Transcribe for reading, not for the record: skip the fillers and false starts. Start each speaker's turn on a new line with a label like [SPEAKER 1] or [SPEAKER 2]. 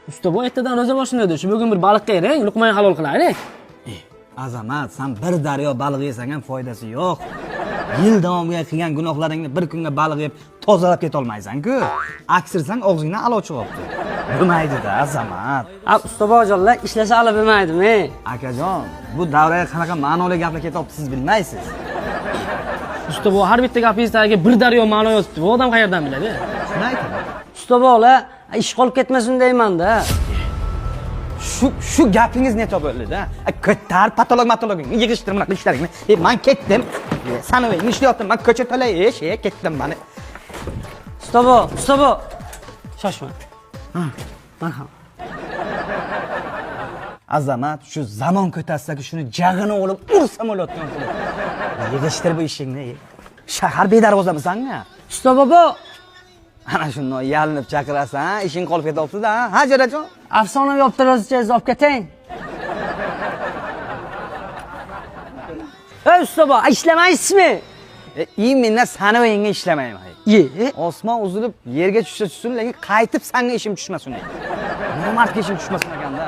[SPEAKER 1] Usta bu ertadan ro'za boshlanadi. Shu bugun bir baliqqa yering, luqmani halol qilaylik.
[SPEAKER 2] Azamat, sen bir daryo baliq yesang ham foydasi yo'q. Yil davomiga qilgan gunohlaringni bir kunga baliq yeb tozalab keta olmaysan-ku. Aksirsang og'zingdan aloq chiqyapti. Bilmaydi-da, Azamat.
[SPEAKER 3] Usta bojonlar ishlasa hali bilmaydimi?
[SPEAKER 2] Akajon, bu davraga qanaqa ma'noli gaplar ketyapti siz bilmaysiz.
[SPEAKER 1] Usta bu har bitta gapingizdagi bir daryo ma'no yozibdi. Bu odam qayerdan biladi?
[SPEAKER 2] Shuni aytaman.
[SPEAKER 3] Usta bola, ish qolib ketmasin deyman-da.
[SPEAKER 2] Shu gapingiz neto bo'ldi-da. Ko'tar patologni yig'ishtir bunaqa ishlaringni. Men ketdim. Sana ishlayaptim. Men ko'cha to'layish, ketdim meni.
[SPEAKER 3] Usta bo. Shoshma. Marhamat.
[SPEAKER 2] Azamat, shu zamon ko'tarsidagi shuni jag'ini olib ursam o'layotgan qilib. Yig'ishtir bu ishingni. Shahar bedarvozamisan-a?
[SPEAKER 3] Usta bobo,
[SPEAKER 2] Ana shunday yalinib chaqirasan, ishing qolib ketyapti-da, ha Jarajon?
[SPEAKER 3] afsona yoptirasiz, olib ketang. Ey usta bo, ishlamaysizmi?
[SPEAKER 2] Mendan sana va yenga ishlamayman. Osmon uzilib yerga tushsa tushsin, lekin qaytib senga ishim tushmasin. Nomardga ishim tushmasin ekanda.